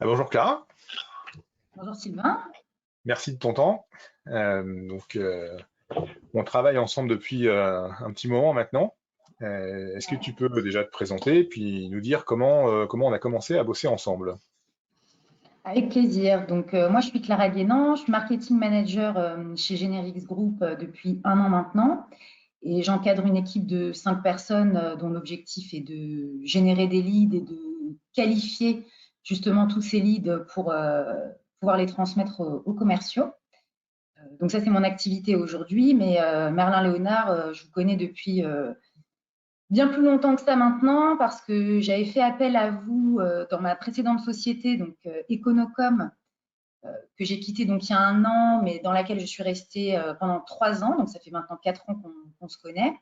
Bonjour Clara, Bonjour Sylvain. merci de ton temps. Donc, on travaille ensemble depuis un petit moment maintenant. Est-ce que tu peux déjà te présenter puis nous dire comment on a commencé à bosser ensemble? Avec plaisir. Moi, je suis Clara Guénan, je suis marketing manager chez Generix Group depuis un an maintenant et j'encadre une équipe de 5 personnes dont l'objectif est de générer des leads et de qualifier justement tous ces leads pour pouvoir les transmettre aux commerciaux. Donc ça, c'est mon activité aujourd'hui, mais Merlin Léonard, je vous connais depuis bien plus longtemps que ça maintenant parce que j'avais fait appel à vous dans ma précédente société, donc Econocom, que j'ai quitté donc il y a un an, mais dans laquelle je suis restée pendant 3 ans. Donc ça fait maintenant 4 ans qu'on se connaît.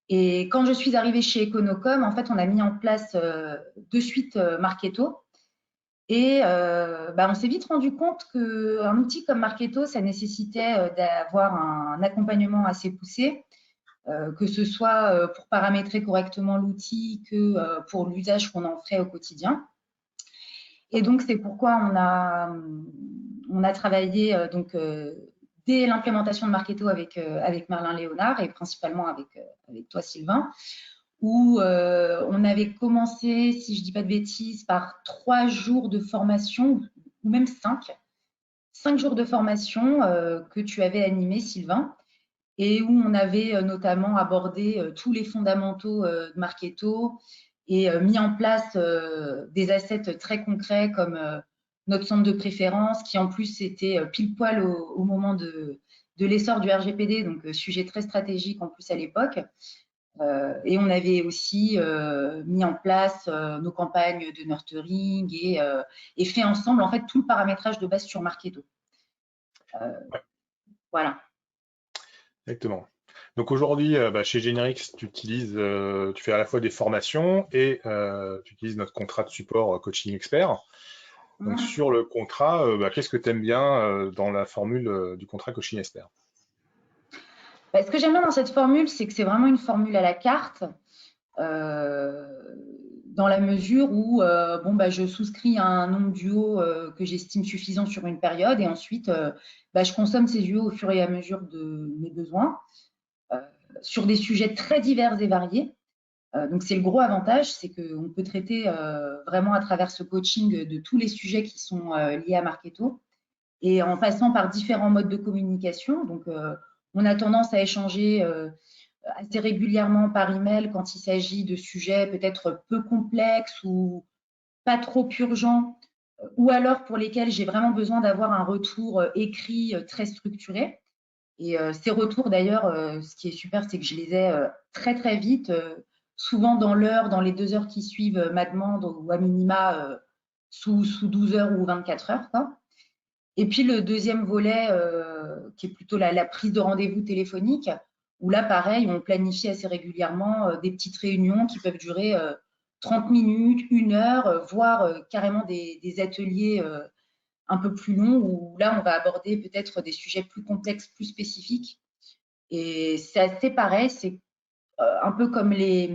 Et quand je suis arrivée chez Econocom, en fait, on a mis en place de suite Marketo. Et on s'est vite rendu compte qu'un outil comme Marketo, ça nécessitait d'avoir un accompagnement assez poussé, que ce soit pour paramétrer correctement l'outil que pour l'usage qu'on en fait au quotidien. Et donc, c'est pourquoi on a travaillé dès l'implémentation de Marketo avec Merlin Léonard et principalement avec toi, Sylvain, où on avait commencé, si je ne dis pas de bêtises, par 3 jours de formation, ou même 5 jours de formation que tu avais animé, Sylvain, et où on avait notamment abordé tous les fondamentaux de Marketo et mis en place des assets très concrets comme notre centre de préférence, qui en plus était pile poil au moment de l'essor du RGPD, donc sujet très stratégique en plus à l'époque. Et on avait aussi mis en place nos campagnes de nurturing et fait ensemble en fait tout le paramétrage de base sur Marketo. Ouais, Voilà. exactement. Donc aujourd'hui, chez Generix, tu fais à la fois des formations et tu utilises notre contrat de support coaching expert. Donc sur le contrat, qu'est-ce que tu aimes bien dans la formule du contrat coaching expert? Ce que j'aime bien dans cette formule, c'est que c'est vraiment une formule à la carte, euh, dans la mesure où je souscris à un nombre d'UO que j'estime suffisant sur une période et ensuite je consomme ces UO au fur et à mesure de mes besoins euh, sur des sujets très divers et variés. Donc c'est le gros avantage, c'est qu'on peut traiter vraiment à travers ce coaching de tous les sujets qui sont liés à Marketo et en passant par différents modes de communication. Donc on a tendance à échanger assez régulièrement par email quand il s'agit de sujets peut-être peu complexes ou pas trop urgents, ou alors pour lesquels j'ai vraiment besoin d'avoir un retour écrit très structuré. Et ces retours, d'ailleurs, ce qui est super, c'est que je les ai très très vite, souvent dans l'heure, dans les 2 heures qui suivent ma demande, ou à minima sous 12 heures ou 24 heures, quoi. Et puis le deuxième volet, qui est plutôt la prise de rendez-vous téléphonique, où là, pareil, on planifie assez régulièrement des petites réunions qui peuvent durer 30 minutes, 1 heure, voire carrément des ateliers un peu plus longs, où là, on va aborder peut-être des sujets plus complexes, plus spécifiques. Et c'est assez pareil, c'est un peu comme les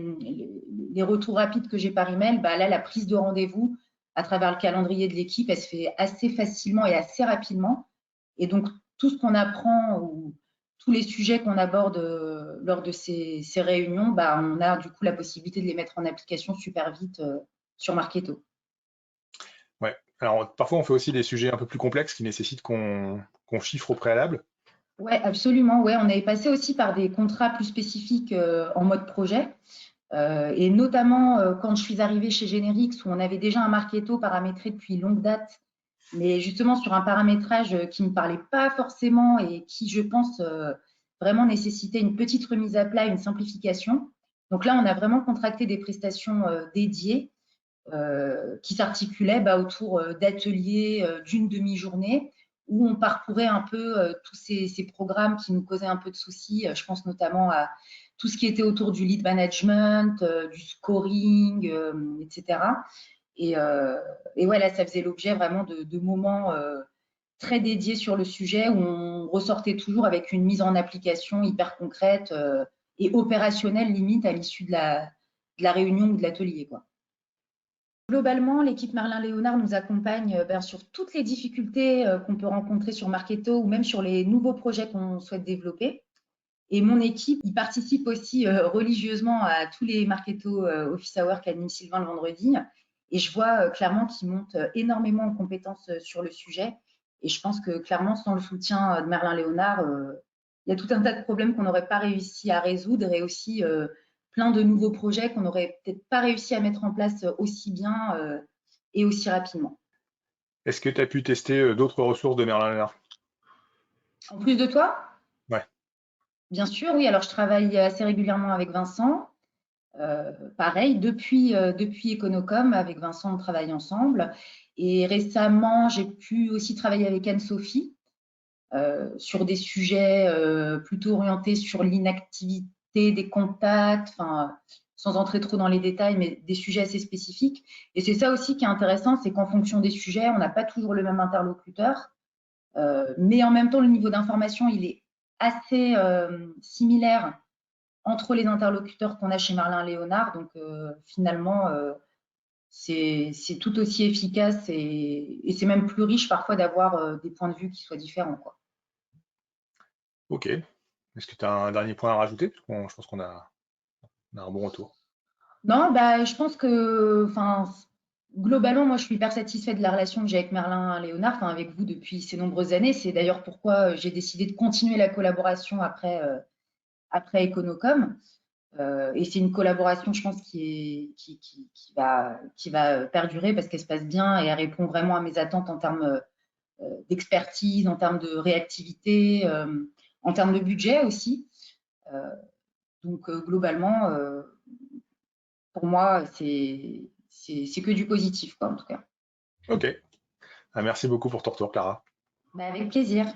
retours rapides que j'ai par email. Là, la prise de rendez-vous à travers le calendrier de l'équipe, elle se fait assez facilement et assez rapidement. Et donc, tout ce qu'on apprend ou tous les sujets qu'on aborde lors de ces réunions, on a du coup la possibilité de les mettre en application super vite sur Marketo. Ouais. Alors parfois on fait aussi des sujets un peu plus complexes qui nécessitent qu'on chiffre au préalable. Ouais, absolument. Ouais, on avait passé aussi par des contrats plus spécifiques en mode projet. Et notamment quand je suis arrivée chez Generix, où on avait déjà un Marketo paramétré depuis longue date, mais justement sur un paramétrage qui ne me parlait pas forcément et qui, je pense, vraiment nécessitait une petite remise à plat, une simplification. Donc là, on a vraiment contracté des prestations dédiées qui s'articulaient autour d'ateliers d'une demi-journée où on parcourait un peu tous ces programmes qui nous causaient un peu de soucis. Je pense notamment à tout ce qui était autour du lead management, du scoring, etc. Et ouais, là, ça faisait l'objet vraiment de moments très dédiés sur le sujet où on ressortait toujours avec une mise en application hyper concrète et opérationnelle limite à l'issue de la réunion ou de l'atelier, quoi. Globalement, l'équipe Merlin Léonard nous accompagne sur toutes les difficultés qu'on peut rencontrer sur Marketo ou même sur les nouveaux projets qu'on souhaite développer. Et mon équipe y participe aussi religieusement à tous les Marketo Office Hour qu'anime Sylvain le vendredi. Et je vois clairement qu'il monte énormément en compétences sur le sujet. Et je pense que clairement, sans le soutien de Merlin Léonard, il y a tout un tas de problèmes qu'on n'aurait pas réussi à résoudre et aussi plein de nouveaux projets qu'on n'aurait peut-être pas réussi à mettre en place aussi bien et aussi rapidement. Est-ce que tu as pu tester d'autres ressources de Merlin Léonard? En plus de toi, Ouais. bien sûr, oui. Alors, je travaille assez régulièrement avec Vincent. Pareil, depuis Econocom, avec Vincent, on travaille ensemble. Et récemment, j'ai pu aussi travailler avec Anne-Sophie sur des sujets plutôt orientés sur l'inactivité des contacts, enfin, sans entrer trop dans les détails, mais des sujets assez spécifiques. Et c'est ça aussi qui est intéressant, c'est qu'en fonction des sujets, on n'a pas toujours le même interlocuteur, mais en même temps, le niveau d'information, il est assez similaire entre les interlocuteurs qu'on a chez Merlin Léonard. Donc finalement, c'est tout aussi efficace et c'est même plus riche parfois d'avoir des points de vue qui soient différents, quoi. Ok. Est-ce que tu as un dernier point à rajouter? Je pense qu'on a un bon retour. Non, bah, je pense que, enfin, globalement, moi, je suis hyper satisfaite de la relation que j'ai avec Merlin Léonard, enfin, avec vous depuis ces nombreuses années. C'est d'ailleurs pourquoi j'ai décidé de continuer la collaboration après Econocom. Et c'est une collaboration, je pense, qui va perdurer parce qu'elle se passe bien et elle répond vraiment à mes attentes en termes d'expertise, en termes de réactivité, en termes de budget aussi. Euh, donc, globalement, pour moi, c'est que du positif, quoi, en tout cas. Ok. Ah, merci beaucoup pour ton retour, Clara. Bah, avec plaisir.